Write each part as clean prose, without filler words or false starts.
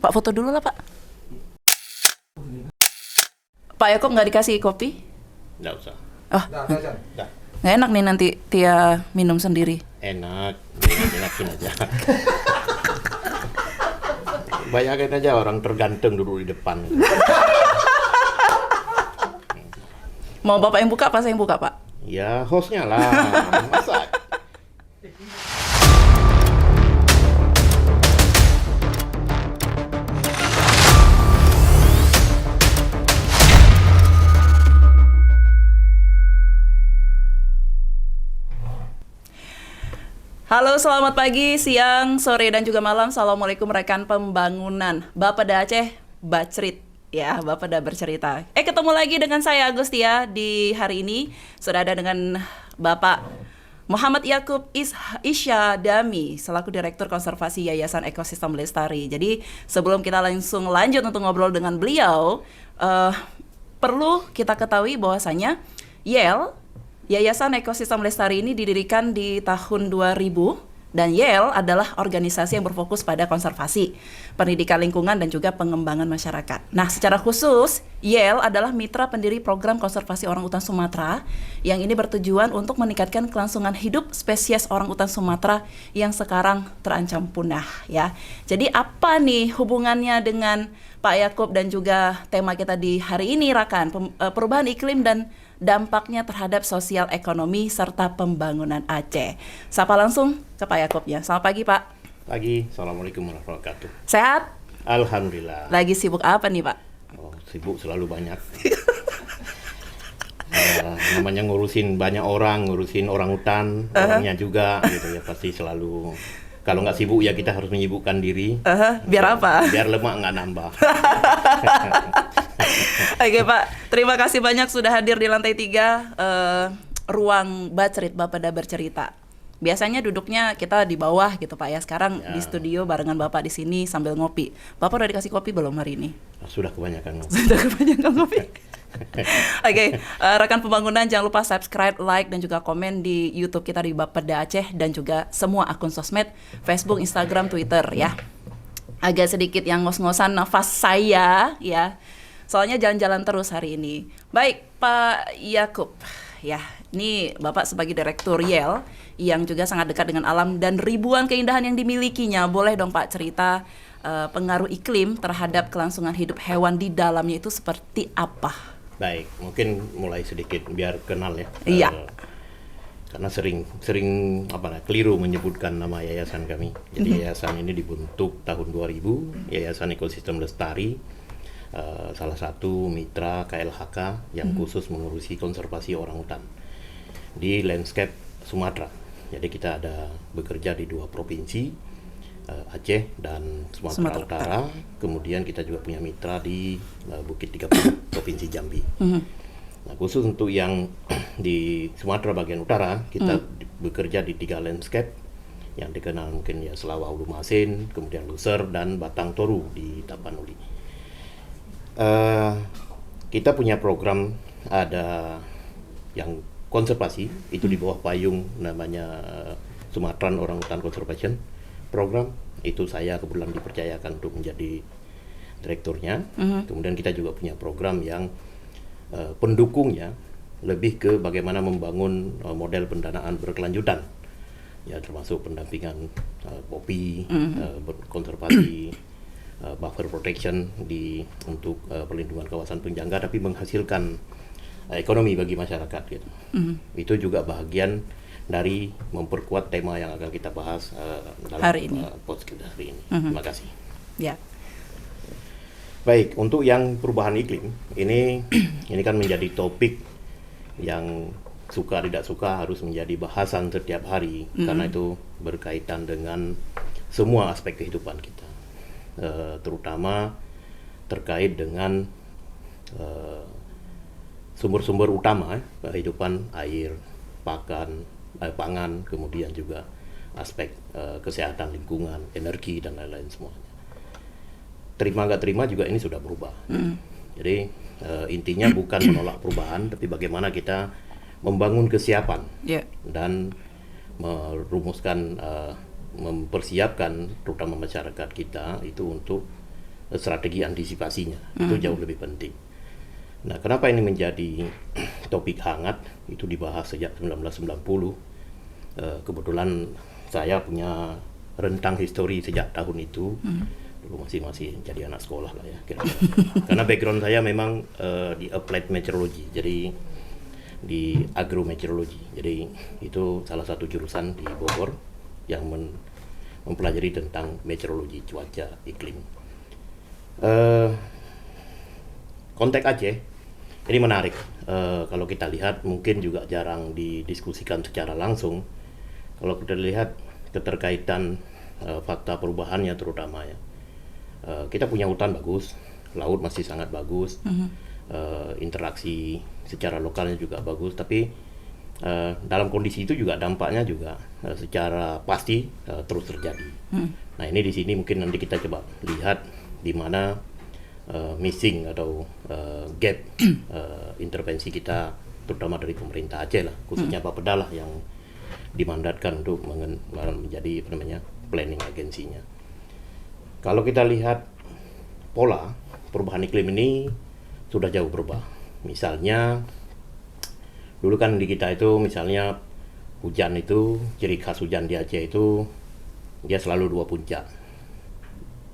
Pak foto dulu lah Pak. Pak Yakob nggak dikasih kopi? Nggak usah. Oh, Dah. nggak enak nih nanti Tia minum sendiri. Enak, enakin aja. Bayangin aja orang tergantung duduk di depan. Mau Bapak yang buka apa saya yang buka Pak? Ya hostnya lah, masa? Halo, selamat pagi, siang, sore, dan juga malam. Assalamualaikum rekan pembangunan. Bapeda Aceh, Bacrit. Ya, Bapeda bercerita. Ketemu lagi dengan saya Agustia di hari ini. Sudah ada dengan Bapak Muhammad Yakub Isyadami selaku Direktur Konservasi Yayasan Ekosistem Lestari. Jadi sebelum kita langsung lanjut untuk ngobrol dengan beliau, perlu kita ketahui bahwasanya YEL, Yayasan Ekosistem Lestari ini didirikan di tahun 2000 dan YEL adalah organisasi yang berfokus pada konservasi, pendidikan lingkungan dan juga pengembangan masyarakat. Nah, secara khusus YEL adalah mitra pendiri program konservasi orangutan Sumatera yang ini bertujuan untuk meningkatkan kelangsungan hidup spesies orangutan Sumatera yang sekarang terancam punah ya. Jadi apa nih hubungannya dengan Pak Yakub dan juga tema kita di hari ini Rakan, perubahan iklim dan dampaknya terhadap sosial ekonomi serta pembangunan Aceh. Sapa langsung ke Pak Yakubnya. Selamat pagi Pak. Pagi, Assalamualaikum warahmatullahi wabarakatuh. Sehat? Alhamdulillah. Lagi sibuk apa nih Pak? Oh, sibuk selalu banyak. Namanya ngurusin banyak orang, ngurusin orangutan, orangnya juga gitu ya, pasti selalu. Kalau nggak sibuk ya kita harus menyibukkan diri. Biar apa? Biar lemak nggak nambah. Oke Pak, terima kasih banyak sudah hadir di lantai 3 ruang Bacrit Bapeda bercerita. Biasanya duduknya kita di bawah gitu Pak ya. Sekarang di studio barengan Bapak di sini sambil ngopi. Bapak udah dikasih kopi belum hari ini? Sudah kebanyakan. Sudah kebanyakan kopi. Oke, rekan pembangunan jangan lupa subscribe, like, dan juga komen di YouTube kita di Bapeda Aceh dan juga semua akun sosmed, Facebook, Instagram, Twitter ya. Agak sedikit yang ngos-ngosan nafas saya ya, soalnya jalan-jalan terus hari ini. Baik Pak Yakub, ya ini Bapak sebagai Direktur YEL yang juga sangat dekat dengan alam dan ribuan keindahan yang dimilikinya. Boleh dong Pak cerita pengaruh iklim terhadap kelangsungan hidup hewan di dalamnya itu seperti apa? Baik, mungkin mulai sedikit biar kenal ya. Iya. Karena sering keliru menyebutkan nama yayasan kami. Jadi yayasan ini dibentuk tahun 2000, Yayasan Ekosistem Lestari, salah satu mitra KLHK yang khusus mengurusi konservasi orangutan di landscape Sumatera. Jadi kita ada bekerja di 2 provinsi, Aceh dan Sumatera Utara. Kemudian kita juga punya mitra di Bukit 30, Provinsi Jambi. Nah, khusus untuk yang di Sumatera bagian utara, kita bekerja di 3 landscape yang dikenal mungkin ya Selawah Ulu Masin, kemudian Luser dan Batang Toru di Tapanuli. Kita punya program ada yang konservasi itu di bawah payung namanya Sumatran Orangutan Conservation Program. Itu saya kebetulan dipercayakan untuk menjadi direkturnya. Kemudian kita juga punya program yang pendukungnya lebih ke bagaimana membangun model pendanaan berkelanjutan ya, termasuk pendampingan kopi, konservasi, buffer protection untuk perlindungan kawasan penyangga tapi menghasilkan ekonomi bagi masyarakat gitu. Itu juga bagian dari memperkuat tema yang akan kita bahas dalam hari ini. podcast hari ini. Terima kasih. Ya. Baik, untuk yang perubahan iklim ini kan menjadi topik yang suka tidak suka harus menjadi bahasan setiap hari karena itu berkaitan dengan semua aspek kehidupan kita, terutama terkait dengan sumber-sumber utama kehidupan air, pangan, kemudian juga aspek kesehatan lingkungan, energi dan lain-lain semuanya. Terima nggak terima juga ini sudah berubah. Jadi intinya bukan menolak perubahan, tapi bagaimana kita membangun kesiapan dan merumuskan, mempersiapkan terutama masyarakat kita itu untuk strategi antisipasinya. Itu jauh lebih penting. Nah, kenapa ini menjadi topik hangat? Itu dibahas sejak 1990. Kebetulan saya punya rentang histori sejak tahun itu. Dulu masih jadi anak sekolah lah ya kira-kira. Karena background saya memang di applied meteorology, jadi di agrometeorology. Jadi itu salah satu jurusan di Bogor yang mempelajari tentang meteorologi, cuaca, iklim. Konteks Aceh ini menarik. Kalau kita lihat mungkin juga jarang didiskusikan secara langsung. Kalau kita lihat keterkaitan fakta perubahannya terutama ya. Kita punya hutan bagus, laut masih sangat bagus, interaksi secara lokalnya juga bagus, tapi dalam kondisi itu juga dampaknya juga secara pasti terus terjadi. Nah ini di sini mungkin nanti kita coba lihat di mana missing atau gap intervensi kita, terutama dari pemerintah Aceh lah, khususnya Bapeda lah yang dimandatkan untuk menjadi planning agensinya. Kalau kita lihat pola perubahan iklim ini sudah jauh berubah. Misalnya dulu kan di kita itu misalnya hujan itu, ciri khas hujan di Aceh itu dia selalu 2 puncak.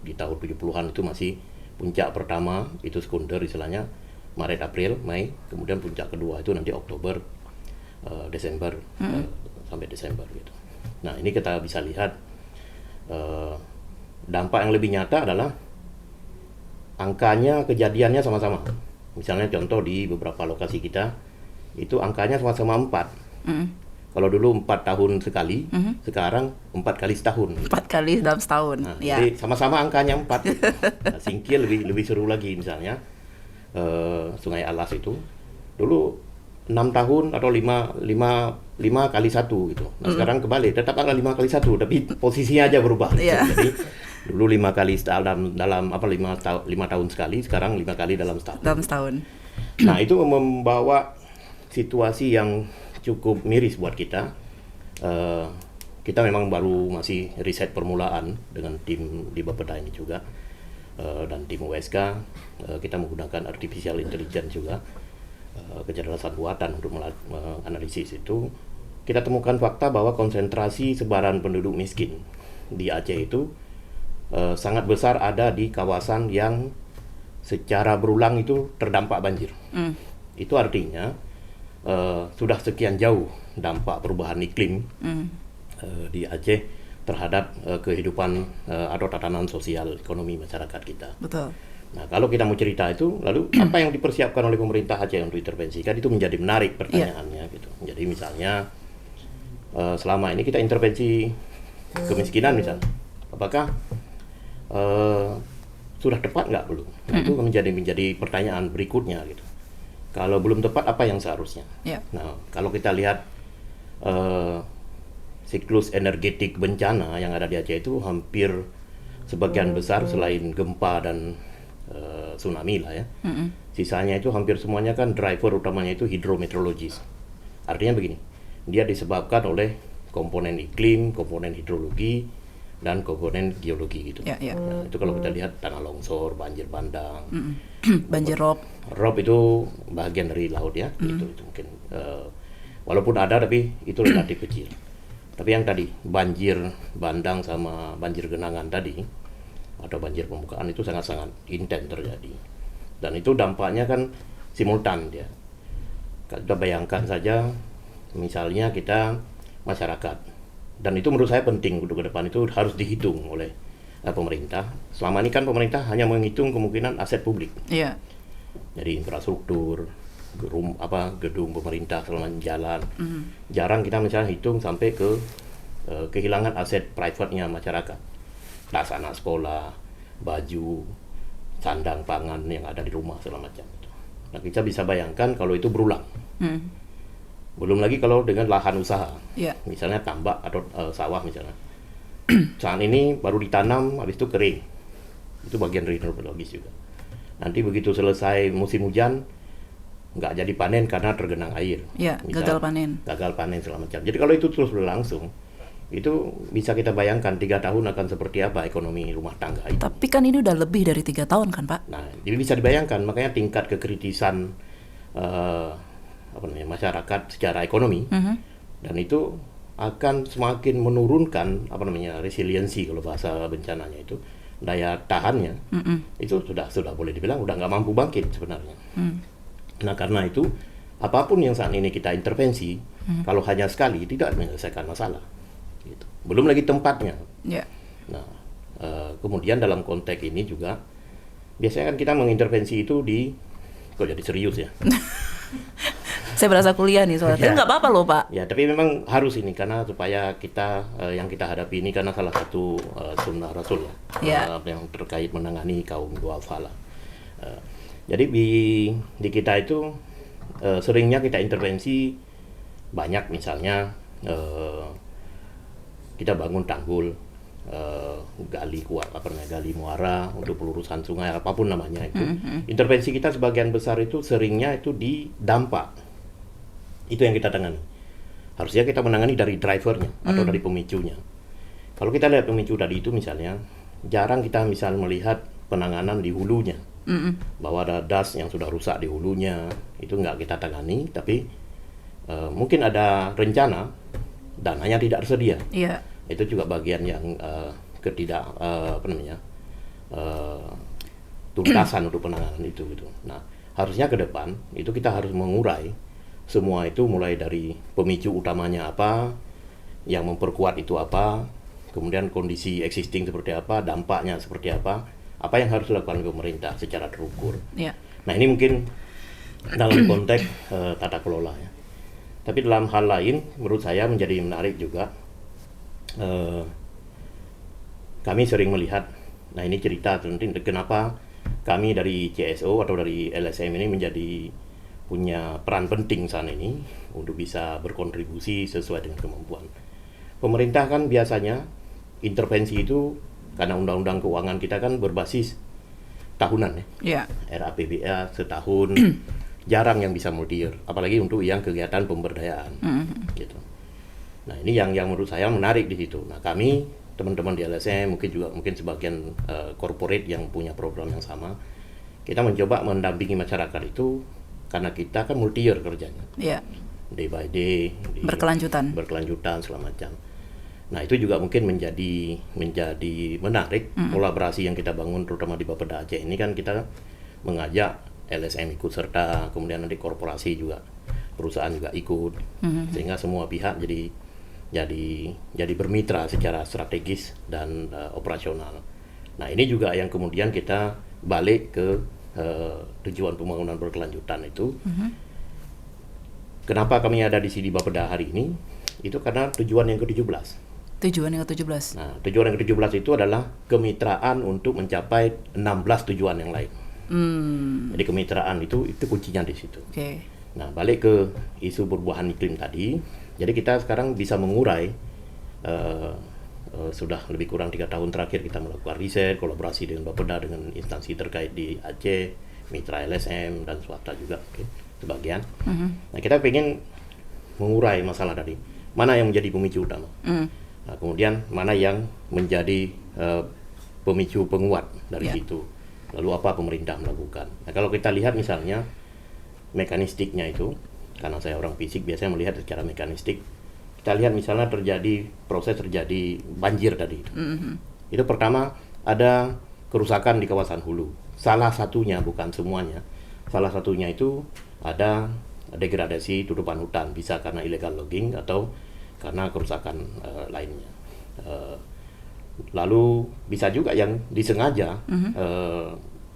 Di tahun 70-an itu masih puncak pertama itu sekunder istilahnya Maret, April, Mei, kemudian puncak kedua itu nanti Oktober, Desember sampai Desember gitu. Nah ini kita bisa lihat dampak yang lebih nyata adalah angkanya kejadiannya sama-sama. Misalnya contoh di beberapa lokasi kita itu angkanya sama-sama 4. Kalau dulu 4 tahun sekali, sekarang 4 kali setahun. 4 kali dalam setahun. Nah, jadi sama-sama angkanya 4. Nah, Singkil lebih seru lagi misalnya Sungai Alas itu dulu 6 tahun atau 5 kali 1 gitu. Nah sekarang kebalik, tetap angka 5 kali 1, tapi posisinya aja berubah. Yeah. Jadi dulu 5 kali dalam 5 tahun sekali, sekarang 5 kali dalam setahun. Dalam setahun. Nah itu membawa situasi yang cukup miris buat kita. Kita memang baru masih riset permulaan dengan tim di Bapeda ini juga dan tim USK. Kita menggunakan artificial intelligence juga, kecerdasan buatan untuk menganalisis itu. Kita temukan fakta bahwa konsentrasi sebaran penduduk miskin di Aceh itu sangat besar ada di kawasan yang secara berulang itu terdampak banjir. Itu artinya sudah sekian jauh dampak perubahan iklim di Aceh terhadap kehidupan atau tatanan sosial ekonomi masyarakat kita. Betul. Nah, kalau kita mau cerita itu, lalu apa yang dipersiapkan oleh pemerintah Aceh untuk intervensikan itu menjadi menarik pertanyaannya gitu. Jadi misalnya selama ini kita intervensi kemiskinan misalnya, apakah sudah tepat nggak belum? Nah, itu menjadi pertanyaan berikutnya gitu. Kalau belum tepat apa yang seharusnya? Nah, kalau kita lihat siklus energetik bencana yang ada di Aceh itu hampir sebagian besar selain gempa dan tsunami lah ya. Sisanya itu hampir semuanya kan driver utamanya itu hidrometeorologis. Artinya begini, dia disebabkan oleh komponen iklim, komponen hidrologi, dan komponen geologi gitu. Nah, itu kalau kita lihat tanah longsor, banjir bandang, banjir rob. Rob itu bagian dari laut ya. Itu mungkin walaupun ada tapi itu relatif kecil. Tapi yang tadi banjir bandang sama banjir genangan tadi atau banjir permukaan itu sangat-sangat intens terjadi. Dan itu dampaknya kan simultan dia. Kita bayangkan saja misalnya kita masyarakat, dan itu menurut saya penting untuk ke depan itu harus dihitung oleh pemerintah. Selama ini kan pemerintah hanya menghitung kemungkinan aset publik. Jadi infrastruktur, gedung pemerintah selama jalan. Jarang kita misalnya hitung sampai ke kehilangan aset private-nya masyarakat. Pelaksana sekolah, baju, sandang pangan yang ada di rumah segala macam itu. Nah, kita bisa bayangkan kalau itu berulang. Belum lagi kalau dengan lahan usaha, misalnya tambak atau sawah misalnya. Saat ini baru ditanam, habis itu kering. Itu bagian dari hidrologis juga. Nanti begitu selesai musim hujan, nggak jadi panen karena tergenang air. Gagal panen. Gagal panen segala macam. Jadi kalau itu terus berlangsung, itu bisa kita bayangkan 3 tahun akan seperti apa ekonomi rumah tangga itu. Tapi kan ini udah lebih dari 3 tahun kan Pak? Nah, jadi bisa dibayangkan, makanya tingkat kekritisan masyarakat secara ekonomi, dan itu akan semakin menurunkan resiliensi kalau bahasa bencananya itu, daya tahannya, itu sudah boleh dibilang udah nggak mampu bangkit sebenarnya. Nah, karena itu apapun yang saat ini kita intervensi, kalau hanya sekali tidak menyelesaikan masalah. Gitu. Belum lagi tempatnya. Yeah. Nah, kemudian dalam konteks ini juga biasanya kan kita mengintervensi itu kok jadi serius ya? Saya berasa kuliah nih soalnya. Tapi nggak apa-apa loh Pak. Ya, tapi memang harus ini karena supaya kita yang kita hadapi ini karena salah satu sunnah Rasul ya, yang terkait menangani kaum duafa lah. Jadi di kita itu seringnya kita intervensi banyak, misalnya kita bangun tanggul, gali muara untuk pelurusan sungai, apapun namanya itu. Intervensi kita sebagian besar itu seringnya itu di dampak. Itu yang kita tangani. Harusnya kita menangani dari drivernya atau dari pemicunya. Kalau kita lihat pemicu tadi itu misalnya, jarang kita misal melihat penanganan di hulunya. Bahwa ada das yang sudah rusak di hulunya, itu nggak kita tangani, tapi mungkin ada rencana, dananya tidak tersedia. Iya. Itu juga bagian yang tuntasan untuk penanganan itu gitu. Nah, harusnya ke depan itu kita harus mengurai semua itu, mulai dari pemicu utamanya apa, yang memperkuat itu apa, kemudian kondisi existing seperti apa, dampaknya seperti apa yang harus dilakukan pemerintah secara terukur. Yeah. Nah, ini mungkin dalam konteks tata kelola ya. Tapi dalam hal lain, menurut saya menjadi menarik juga. Kami sering melihat, nah ini cerita tentu kenapa kami dari CSO atau dari LSM ini punya peran penting saat ini untuk bisa berkontribusi sesuai dengan kemampuan. Pemerintah kan biasanya intervensi itu karena undang-undang keuangan kita kan berbasis tahunan ya. RAPBA setahun, jarang yang bisa multi-year, apalagi untuk yang kegiatan pemberdayaan. Gitu. Nah, ini yang menurut saya menarik di situ. Nah, kami teman-teman di LSM mungkin sebagian corporate yang punya program yang sama, kita mencoba mendampingi masyarakat itu karena kita kan multi-year kerjanya. Yeah. Day by day, berkelanjutan segala macam. Nah, itu juga mungkin menjadi menarik kolaborasi yang kita bangun terutama di Bapeda Aceh ini kan kita mengajak LSM ikut serta, kemudian nanti korporasi juga, perusahaan juga ikut, sehingga semua pihak jadi bermitra secara strategis dan operasional. Nah, ini juga yang kemudian kita balik ke tujuan pembangunan berkelanjutan itu. Kenapa kami ada di sini Bapeda hari ini? Itu karena tujuan yang ke-17. Tujuan yang ke-17. Nah, tujuan yang ke-17 itu adalah kemitraan untuk mencapai 16 tujuan yang lain. Jadi kemitraan itu kuncinya di situ. Okay. Nah, balik ke isu perubahan iklim tadi. Jadi kita sekarang bisa mengurai, sudah lebih kurang 3 tahun terakhir kita melakukan riset, kolaborasi dengan Bapeda, dengan instansi terkait di Aceh, mitra LSM dan swasta juga, sebagian. Nah, kita ingin mengurai masalah tadi. Mana yang menjadi pemicu utama? Nah, kemudian mana yang menjadi pemicu penguat dari situ? Lalu apa pemerintah melakukan? Nah, kalau kita lihat misalnya mekanistiknya itu, karena saya orang fisik biasanya melihat secara mekanistik, kita lihat misalnya proses terjadi banjir tadi itu. Itu pertama ada kerusakan di kawasan hulu. Salah satunya, bukan semuanya, salah satunya itu ada degradasi tutupan hutan, bisa karena illegal logging atau karena kerusakan lainnya. Lalu bisa juga yang disengaja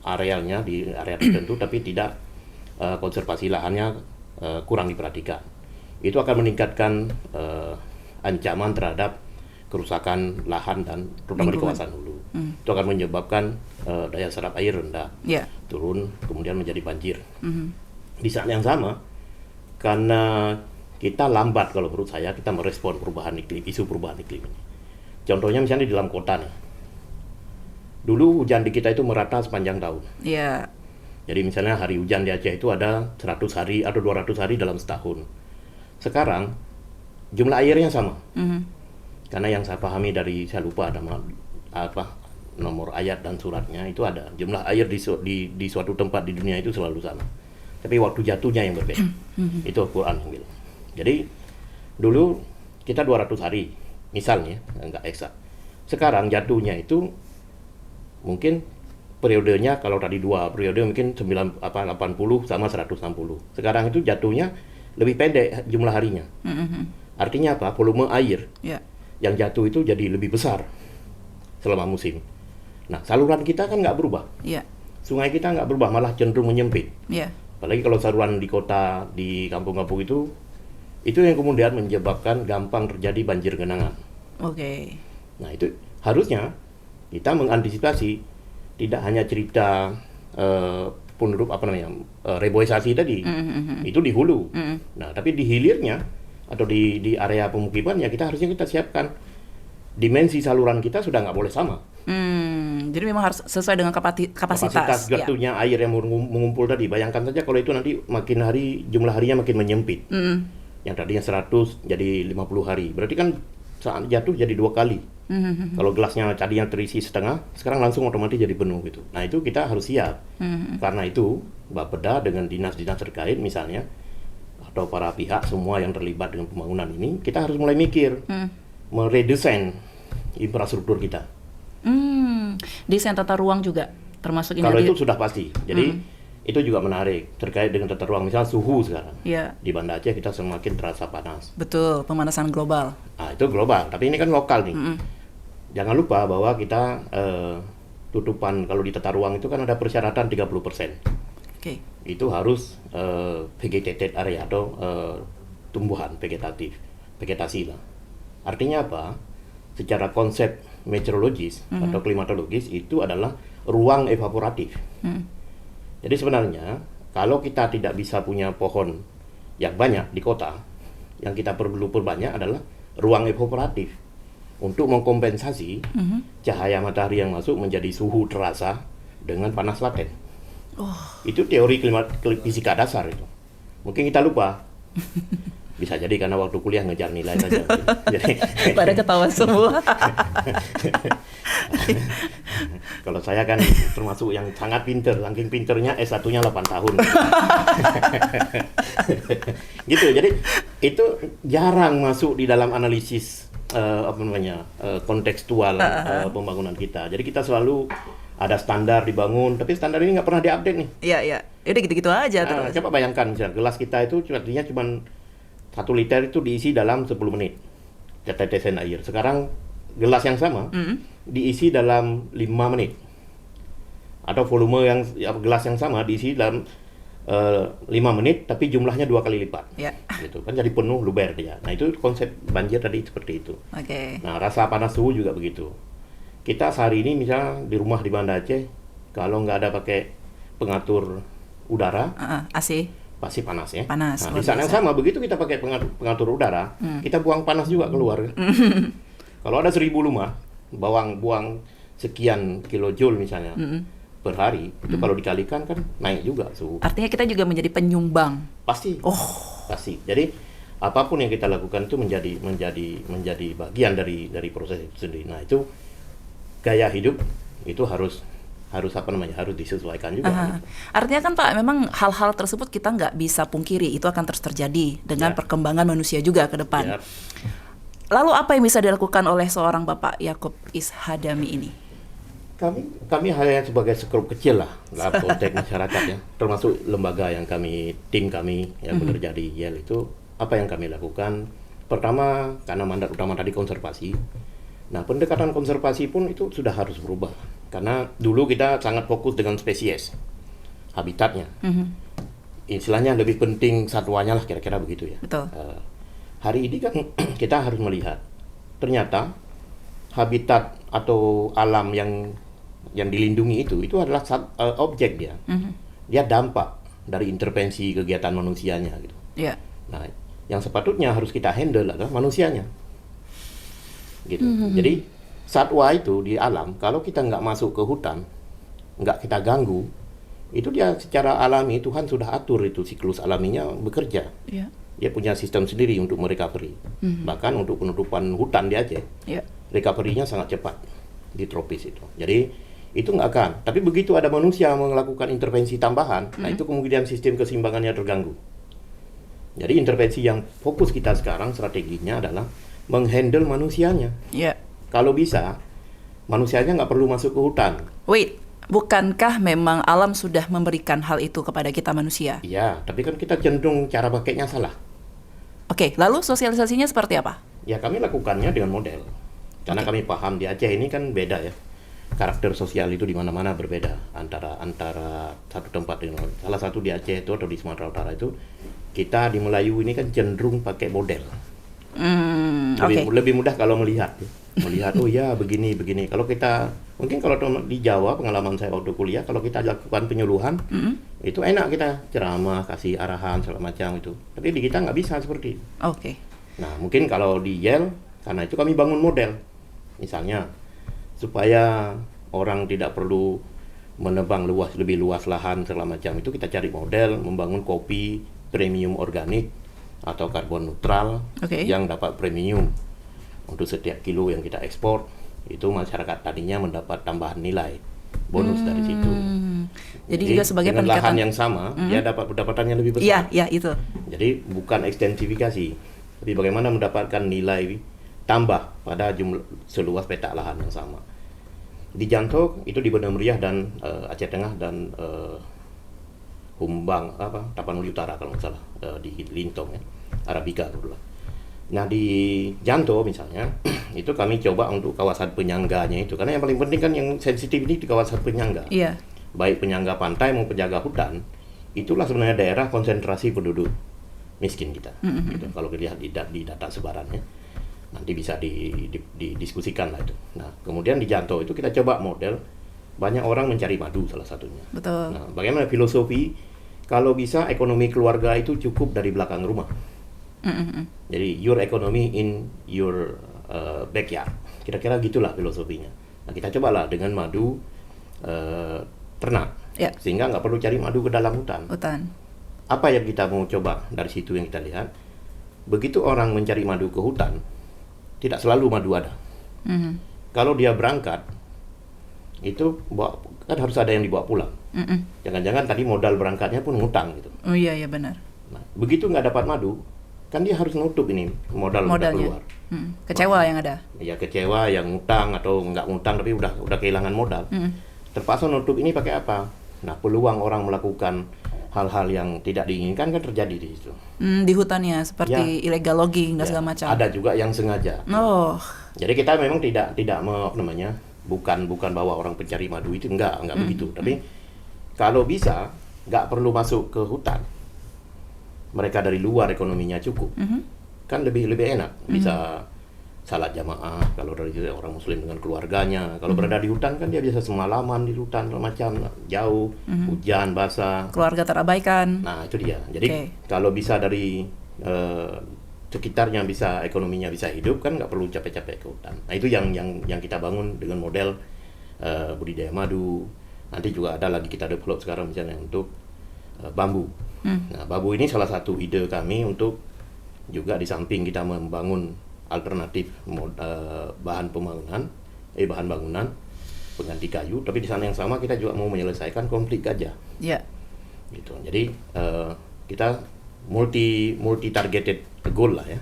arealnya di area tertentu tapi tidak konservasi lahannya kurang diperhatikan. Itu akan meningkatkan ancaman terhadap kerusakan lahan dan terutama di kawasan hulu. Itu akan menyebabkan daya serap air rendah, turun, kemudian menjadi banjir. Di saat yang sama, karena kita lambat kalau menurut saya kita merespon isu perubahan iklim ini. Contohnya misalnya di dalam kota nih. Dulu hujan di kita itu merata sepanjang tahun. Iya. Jadi misalnya hari hujan di Aceh itu ada 100 hari atau 200 hari dalam setahun. Sekarang jumlah airnya sama. Karena yang saya pahami dari, saya lupa nomor ayat dan suratnya, itu ada jumlah air di suatu tempat di dunia itu selalu sama. Tapi waktu jatuhnya yang berbeda. Itu Al-Quran yang bilang. Jadi dulu kita 200 hari misalnya, enggak eksak. Sekarang jatuhnya itu mungkin periodenya, kalau tadi 2 periode mungkin 80 sama 160. Sekarang itu jatuhnya lebih pendek jumlah harinya. Artinya apa? Volume air yang jatuh itu jadi lebih besar selama musim. Nah, saluran kita kan nggak berubah. Sungai kita nggak berubah, malah cenderung menyempit. Apalagi kalau saluran di kota, di kampung-kampung itu yang kemudian menyebabkan gampang terjadi banjir genangan. Nah, itu harusnya kita mengantisipasi, tidak hanya cerita reboisasi tadi, itu di hulu. Nah, tapi di hilirnya atau di area pemukiman ya kita siapkan dimensi saluran kita sudah nggak boleh sama. Jadi memang harus sesuai dengan kapasitas jatuhnya air yang mengumpul tadi. Bayangkan saja kalau itu nanti makin hari jumlah harinya makin menyempit. Yang tadinya 100 jadi 50 hari. Berarti kan saat jatuh jadi 2 kali. Kalau gelasnya tadinya terisi setengah, sekarang langsung otomatis jadi penuh gitu. Nah, itu kita harus siap. Karena itu Bapeda dengan dinas-dinas terkait misalnya, atau para pihak semua yang terlibat dengan pembangunan ini, kita harus mulai mikir meredesain infrastruktur kita. Desain tata ruang juga termasuk ini. Kalau itu sudah pasti. Jadi itu juga menarik terkait dengan tata ruang. Misalnya suhu sekarang di Banda Aceh kita semakin terasa panas. Betul, pemanasan global. Nah, itu global. Tapi ini kan lokal nih. Jangan lupa bahwa kita tutupan kalau di tata ruang itu kan ada persyaratan 30%. Itu harus vegetated area atau tumbuhan vegetasi lah. Artinya apa? Secara konsep meteorologis atau klimatologis itu adalah ruang evaporatif. Jadi sebenarnya kalau kita tidak bisa punya pohon yang banyak di kota, yang kita perlu perbanyak adalah ruang evaporatif untuk mengkompensasi cahaya matahari yang masuk menjadi suhu terasa dengan panas laten. Itu teori fisika dasar itu. Mungkin kita lupa. Bisa jadi karena waktu kuliah ngejar nilai saja. Jadi pada ketawa semua. Kalau saya kan termasuk yang sangat pinter, saking pinternya S1-nya 8 tahun. Gitu. Jadi itu jarang masuk di dalam analisis kontekstual pembangunan kita. Jadi kita selalu ada standar dibangun, tapi standar ini nggak pernah diupdate nih. Iya. Udah gitu-gitu aja terus. Coba bayangkan misalnya gelas kita itu artinya cuma 1 liter itu diisi dalam 10 menit tetesan air. Sekarang gelas yang sama diisi dalam 5 menit. Atau volume gelas yang sama diisi dalam 5 menit tapi jumlahnya 2 kali lipat. Gitu kan, jadi penuh luber dia. Nah, itu konsep banjir tadi seperti itu. Nah, rasa panas suhu juga begitu. Kita sehari ini misalnya di rumah di Banda Aceh, kalau nggak ada pakai pengatur udara, AC, pasti panas ya. Panas. Nah, di saat yang sama begitu kita pakai pengatur udara, kita buang panas juga keluar. Kalau ada 1000 rumah, buang sekian kilojoule misalnya per hari, itu kalau dikalikan kan naik juga suhu. Artinya kita juga menjadi penyumbang. Pasti. Pasti. Jadi apapun yang kita lakukan itu menjadi bagian dari proses itu sendiri. Nah, itu gaya hidup itu harus disesuaikan juga. Artinya kan Pak, memang hal-hal tersebut kita nggak bisa pungkiri, itu akan terus terjadi dengan perkembangan manusia juga ke depan. Lalu apa yang bisa dilakukan oleh seorang Bapak Yaakob Ishadami ini? Kami hanya sebagai sekrup kecil lah dalam konteks masyarakat ya, termasuk lembaga yang tim kami yang bekerja di YEL itu, apa yang kami lakukan? Pertama, karena mandat utama tadi konservasi. Nah, pendekatan konservasi pun itu sudah harus berubah. Karena dulu kita sangat fokus dengan spesies, habitatnya. Istilahnya lebih penting satwanya lah, kira-kira begitu ya. Betul. Hari ini kan kita harus melihat, ternyata habitat atau alam yang dilindungi itu adalah objek dia. Dia dampak dari intervensi kegiatan manusianya gitu. Nah, yang sepatutnya harus kita handle adalah manusianya. Gitu. Jadi satwa itu di alam, kalau kita nggak masuk ke hutan, nggak kita ganggu, itu dia secara alami Tuhan sudah atur itu siklus alaminya bekerja. dia punya sistem sendiri untuk merecovery. Bahkan untuk penutupan hutan di Aceh, recovery-nya sangat cepat di tropis itu. Jadi itu nggak akan. Tapi begitu ada manusia melakukan intervensi tambahan, nah itu kemudian sistem keseimbangannya terganggu. Jadi intervensi yang fokus kita sekarang strateginya adalah menghandle manusianya. Kalau bisa, manusianya nggak perlu masuk ke hutan. Wait, bukankah memang alam sudah memberikan hal itu kepada kita manusia? Iya, tapi kan kita cenderung cara pakainya salah. Oke, lalu sosialisasinya seperti apa? Ya kami lakukannya dengan model. Karena kami paham di Aceh ini kan beda ya. Karakter sosial itu di mana-mana berbeda antara satu tempat dengan lain. Salah satu di Aceh itu atau di Sumatera Utara itu, kita di Melayu ini kan cenderung pakai model. Lebih mudah kalau melihat, oh ya begini. Kalau kita mungkin kalau di Jawa, pengalaman saya waktu kuliah, kalau kita lakukan penyuluhan, itu enak, kita ceramah, kasih arahan segala macam itu. Tapi di kita nggak bisa seperti itu. Nah mungkin kalau di Yale, karena itu kami bangun model, misalnya supaya orang tidak perlu menebang lebih luas lahan segala macam itu, kita cari model membangun kopi premium organik atau karbon neutral yang dapat premium. Untuk setiap kilo yang kita ekspor, itu masyarakat tadinya mendapat tambahan nilai bonus dari situ. Jadi juga sebagai dengan pendekatan lahan yang sama, dia dapat pendapatannya lebih besar. Iya, itu. Jadi bukan ekstensifikasi, tapi bagaimana mendapatkan nilai tambah pada seluas petak lahan yang sama. Di Jantok itu di Banda Meriah dan Aceh Tengah dan Humbang Tapanuli Utara kalau nggak salah, di Lintong ya, Arabica dulu. Nah di Janto misalnya itu kami coba untuk kawasan penyangganya itu, karena yang paling penting kan yang sensitif ini di kawasan penyangga. Baik penyangga pantai maupun penjaga hutan, itulah sebenarnya daerah konsentrasi penduduk miskin kita. Gitu. Kalau dilihat di data sebarannya, nanti bisa didiskusikan lah itu. Nah kemudian di Janto itu kita coba model, banyak orang mencari madu salah satunya. Betul. Nah bagaimana filosofi kalau bisa ekonomi keluarga itu cukup dari belakang rumah. Jadi your economy in your backyard, kira-kira gitulah filosofinya. Nah kita cobalah dengan madu ternak, sehingga nggak perlu cari madu ke dalam hutan. Apa yang kita mau coba dari situ yang kita lihat, begitu orang mencari madu ke hutan, tidak selalu madu ada. Kalau dia berangkat, itu kan harus ada yang dibawa pulang. Jangan-jangan tadi modal berangkatnya pun ngutang gitu. Oh iya benar. Nah, begitu nggak dapat madu, kan dia harus nutup ini modalnya keluar. Kecewa yang ada. Ya kecewa yang ngutang atau nggak ngutang tapi udah kehilangan modal. Terpaksa nutup ini pakai apa? Nah peluang orang melakukan hal-hal yang tidak diinginkan kan terjadi di situ. Di hutannya seperti illegal logging dan segala macam. Ada juga yang sengaja. Jadi kita memang tidak bukan bawa orang pencari madu itu enggak begitu. Tapi kalau bisa nggak perlu masuk ke hutan. Mereka dari luar ekonominya cukup, kan lebih enak, bisa salat jamaah kalau dari orang muslim dengan keluarganya. Kalau berada di hutan kan dia bisa semalaman di hutan macam jauh, hujan basah, keluarga terabaikan. Nah itu dia. Jadi kalau bisa dari sekitarnya bisa ekonominya bisa hidup, kan nggak perlu capek-capek ke hutan. Nah itu yang kita bangun dengan model budidaya madu. Nanti juga ada lagi kita develop sekarang misalnya untuk bambu. Nah, bambu ini salah satu ide kami untuk juga di samping kita membangun alternatif bahan bangunan pengganti kayu, tapi di sana yang sama kita juga mau menyelesaikan konflik gajah. Gitu. Jadi kita multi targeted goal lah ya.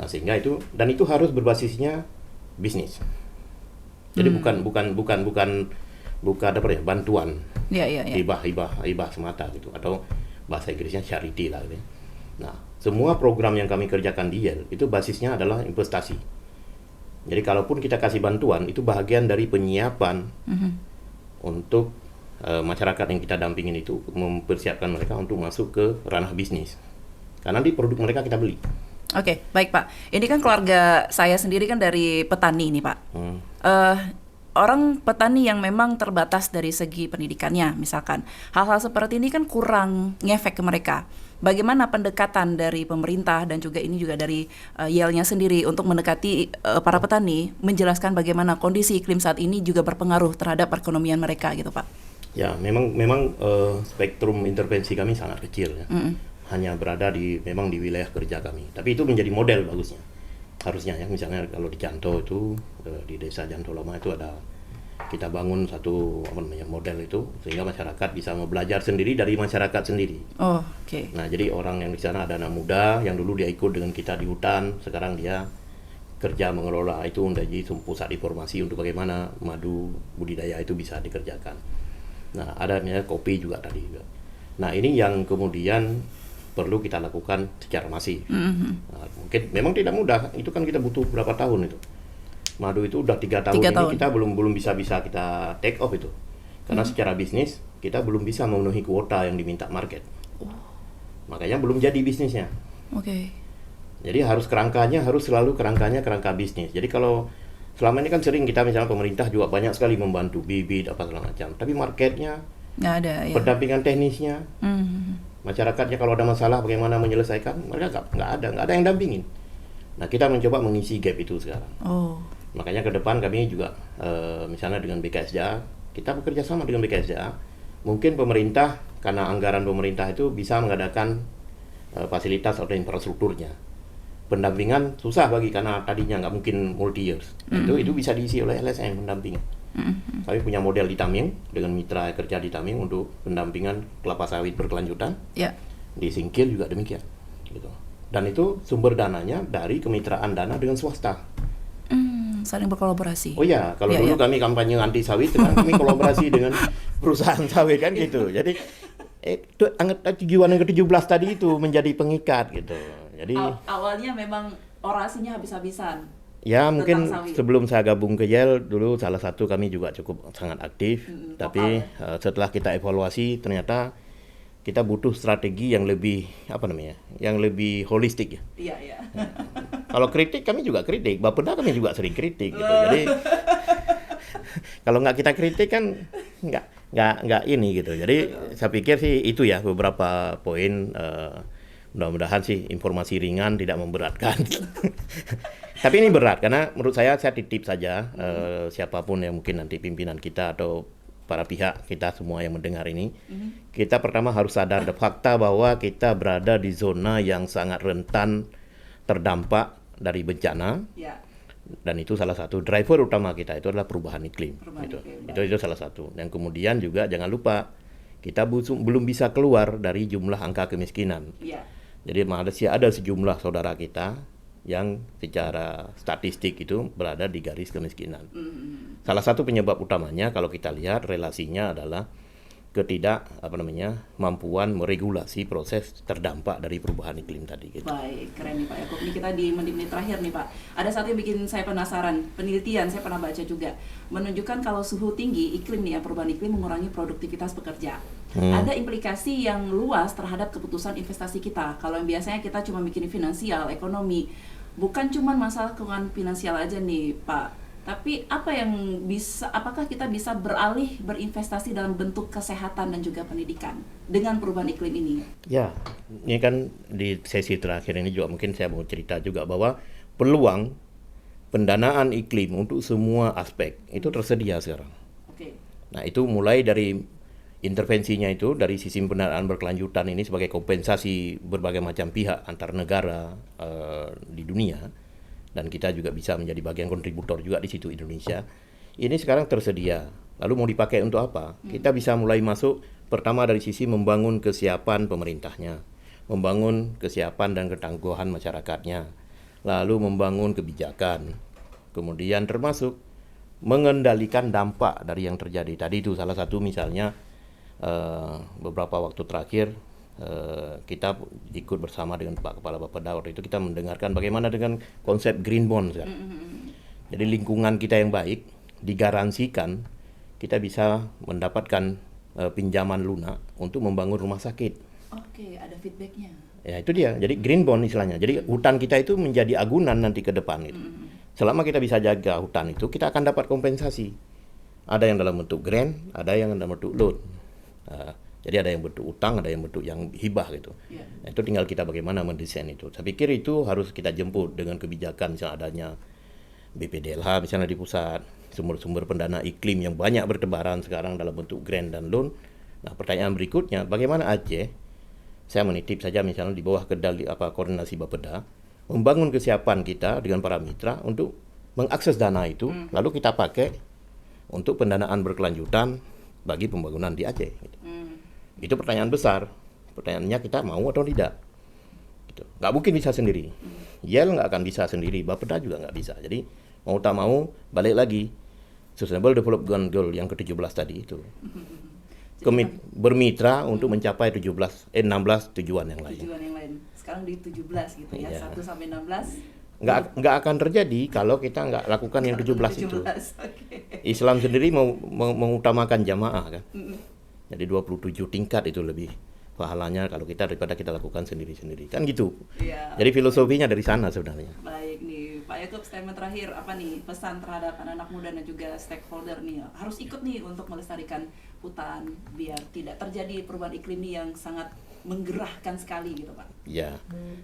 Nah, sehingga itu harus berbasisnya bisnis. Jadi bukan apa ya, bantuan. Hibah semata gitu, atau bahasa Inggrisnya charity lah gitu. Nah, semua program yang kami kerjakan di Yale itu basisnya adalah investasi. Jadi kalaupun kita kasih bantuan, itu bahagian dari penyiapan untuk masyarakat yang kita dampingin itu, mempersiapkan mereka untuk masuk ke ranah bisnis. Karena di produk mereka kita beli. Oke, baik Pak. Ini kan keluarga saya sendiri kan dari petani nih Pak. Orang petani yang memang terbatas dari segi pendidikannya, misalkan hal-hal seperti ini kan kurang ngefek ke mereka. Bagaimana pendekatan dari pemerintah dan juga ini juga dari Yale-nya sendiri untuk mendekati para petani, menjelaskan bagaimana kondisi iklim saat ini juga berpengaruh terhadap perekonomian mereka gitu Pak? Ya, memang spektrum intervensi kami sangat kecil ya. hanya berada memang di wilayah kerja kami. Tapi itu menjadi model bagusnya. Harusnya ya, misalnya kalau di Janto itu, di desa Janto Lama itu kita bangun satu model itu sehingga masyarakat bisa belajar sendiri dari masyarakat sendiri. Oh, oke. Nah, jadi orang yang di sana ada anak muda yang dulu dia ikut dengan kita di hutan, sekarang dia kerja mengelola itu menjadi pusat informasi untuk bagaimana madu budidaya itu bisa dikerjakan. Nah, adanya kopi juga tadi. Nah, ini yang kemudian perlu kita lakukan secara masif. Nah, mungkin memang tidak mudah, itu kan kita butuh berapa tahun itu. Madu itu udah 3 tahun ini kita belum bisa kita take off itu. Karena secara bisnis kita belum bisa memenuhi kuota yang diminta market. Makanya belum jadi bisnisnya. Oke. Jadi harus selalu kerangka bisnis. Jadi kalau selama ini kan sering kita misalnya pemerintah juga banyak sekali membantu bibit apa segala macam, tapi marketnya nggak ada ya. Pendampingan teknisnya, masyarakatnya kalau ada masalah bagaimana menyelesaikan, mereka nggak ada yang dampingin. Nah, kita mencoba mengisi gap itu sekarang. Makanya ke depan kami juga misalnya dengan BKSDA, kita bekerja sama dengan BKSDA. Mungkin pemerintah karena anggaran pemerintah itu bisa mengadakan fasilitas atau infrastrukturnya. Pendampingan susah karena tadinya nggak mungkin multi years. Itu bisa diisi oleh LSM pendampingan. Kami punya model di Taming dengan mitra kerja di Taming untuk pendampingan kelapa sawit berkelanjutan. Di Singkil juga demikian. Gitu. Dan itu sumber dananya dari kemitraan dana dengan swasta. Saling berkolaborasi. Oh ya, kalau dulu kami kampanye anti sawit, sekarang kami kolaborasi dengan perusahaan sawit kan gitu. Jadi tujuan yang ke-17 tadi itu menjadi pengikat gitu. Jadi awalnya memang orasinya habis-habisan. Ya mungkin sebelum saya gabung ke YEL dulu salah satu kami juga cukup sangat aktif. Tapi setelah kita evaluasi ternyata kita butuh strategi yang lebih yang lebih holistik ya. Iya. Kalau kritik kami juga kritik, Bapeda kami juga sering kritik gitu. Jadi kalau nggak kita kritik kan nggak ini gitu. Jadi saya pikir sih itu ya beberapa poin. Mudah-mudahan sih informasi ringan tidak memberatkan. Tapi ini berat karena menurut saya titip saja siapapun yang mungkin nanti pimpinan kita atau para pihak kita semua yang mendengar ini, kita pertama harus sadar fakta bahwa kita berada di zona yang sangat rentan terdampak dari bencana. Dan itu salah satu driver utama kita itu adalah perubahan iklim. Itu salah satu. Dan kemudian juga jangan lupa kita belum bisa keluar dari jumlah angka kemiskinan. Jadi masih ada sejumlah saudara kita yang secara statistik itu berada di garis kemiskinan. Salah satu penyebab utamanya kalau kita lihat relasinya adalah mampuan meregulasi proses terdampak dari perubahan iklim tadi gitu. Baik, keren nih Pak Yaakob. Ini kita di menit-menit terakhir nih Pak. Ada satu yang bikin saya penasaran. Penelitian saya pernah baca juga menunjukkan kalau suhu tinggi iklim nih ya, perubahan iklim mengurangi produktivitas pekerja. Ada implikasi yang luas terhadap keputusan investasi kita. Kalau yang biasanya kita cuma bikin finansial, ekonomi, bukan cuma masalah keuangan finansial aja nih Pak. Tapi apakah kita bisa beralih berinvestasi dalam bentuk kesehatan dan juga pendidikan dengan perubahan iklim ini? Ya, ini kan di sesi terakhir ini juga mungkin saya mau cerita juga bahwa peluang pendanaan iklim untuk semua aspek itu tersedia sekarang. Nah, itu mulai dari intervensinya itu dari sistem pendanaan berkelanjutan ini sebagai kompensasi berbagai macam pihak antar negara di dunia. Dan kita juga bisa menjadi bagian kontributor juga di situ Indonesia. Ini sekarang tersedia. Lalu mau dipakai untuk apa? Kita bisa mulai masuk pertama dari sisi membangun kesiapan pemerintahnya, membangun kesiapan dan ketangguhan masyarakatnya, lalu membangun kebijakan, kemudian termasuk mengendalikan dampak dari yang terjadi. Tadi itu salah satu misalnya beberapa waktu terakhir kita ikut bersama dengan Pak Kepala Bapeda waktu itu kita mendengarkan bagaimana dengan konsep green bond. Jadi lingkungan kita yang baik digaransikan kita bisa mendapatkan pinjaman lunak untuk membangun rumah sakit. Ada feedbacknya. Ya itu dia. Jadi green bond istilahnya. Jadi hutan kita itu menjadi agunan nanti ke depan gitu. Selama kita bisa jaga hutan itu kita akan dapat kompensasi. Ada yang dalam bentuk grant, ada yang dalam bentuk loan. Jadi ada yang bentuk utang, ada yang bentuk yang hibah gitu. Nah, itu tinggal kita bagaimana mendesain itu. Saya pikir itu harus kita jemput dengan kebijakan misalnya adanya BPDLH misalnya di pusat, sumber-sumber pendana iklim yang banyak bertebaran sekarang dalam bentuk grant dan loan. Nah, pertanyaan berikutnya, bagaimana Aceh saya menitip saja misalnya di bawah kendali koordinasi Bapeda, membangun kesiapan kita dengan para mitra untuk mengakses dana itu, lalu kita pakai untuk pendanaan berkelanjutan bagi pembangunan di Aceh. Gitu. Itu pertanyaan besar. Pertanyaannya kita mau atau tidak. Gitu. Nggak mungkin bisa sendiri. YEL nggak akan bisa sendiri, Bapeda juga nggak bisa. Jadi mau tak mau balik lagi Sustainable Development Goal yang ke-17 tadi itu. Bermitra untuk mencapai 16 tujuan yang lain. Tujuan yang lain. Sekarang di 17 gitu ya, Iya. 1 sampai 16. Nggak akan terjadi kalau kita nggak lakukan yang 17 itu. Okay. Islam sendiri mengutamakan jamaah kan. Jadi 27 tingkat itu lebih pahalanya kalau kita daripada kita lakukan sendiri-sendiri. Kan gitu. Iya. Jadi filosofinya dari sana sebenarnya. Baik nih, Pak Yakub, statement terakhir apa nih pesan terhadap anak-anak muda dan juga stakeholder nih, harus ikut nih untuk melestarikan hutan biar tidak terjadi perubahan iklim nih yang sangat menggerahkan sekali gitu Pak. Ya,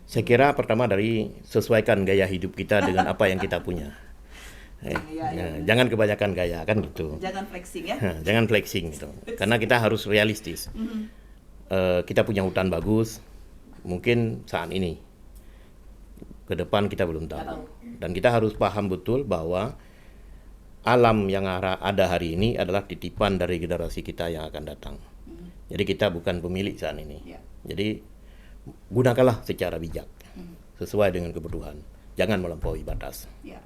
saya kira pertama dari sesuaikan gaya hidup kita dengan apa yang kita punya. Iya. Jangan kebanyakan gaya kan gitu. Jangan flexing ya. Jangan flexing gitu. Karena kita harus realistis. Kita punya hutan bagus, mungkin saat ini. Ke depan kita belum tahu. Dan kita harus paham betul bahwa alam yang ada hari ini adalah titipan dari generasi kita yang akan datang. Jadi kita bukan pemilik saat ini. Ya. Jadi gunakanlah secara bijak, sesuai dengan kebutuhan. Jangan melampaui batas. Ya.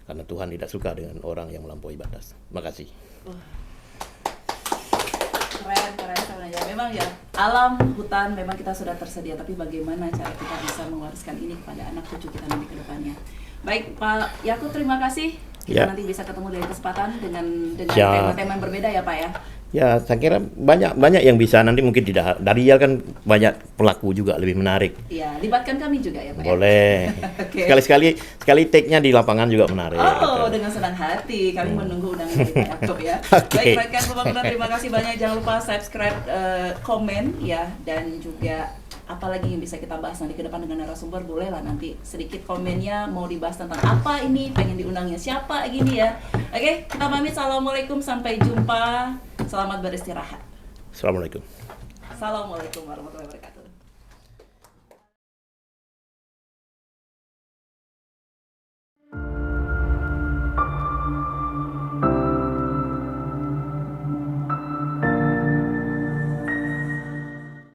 Karena Tuhan tidak suka dengan orang yang melampaui batas. Makasih. Keren sebenarnya. Memang ya, alam, hutan memang kita sudah tersedia, tapi bagaimana cara kita bisa mewariskan ini kepada anak cucu kita nanti ke depannya. Baik, Pak Yakub, terima kasih. Kita nanti bisa ketemu dari kesempatan dengan tema-tema yang berbeda ya, Pak ya. Ya, saya kira banyak yang bisa, nanti mungkin tidak. Dari YEL kan banyak pelaku juga lebih menarik. Iya, libatkan kami juga ya, Pak. Boleh. Okay. Sekali take-nya di lapangan juga menarik. Oh, dengan senang hati. Kami menunggu undangan dari Pak Yakub ya. Okay. Baik, rekan pembangunan, terima kasih banyak. Jangan lupa subscribe, komen ya, dan juga apalagi yang bisa kita bahas nanti ke depan dengan narasumber, bolehlah nanti sedikit komennya mau dibahas tentang apa ini, pengen diundangnya siapa gini ya. Oke, kita pamit. Assalamualaikum, sampai jumpa. Selamat beristirahat. Assalamualaikum. Assalamualaikum warahmatullahi wabarakatuh.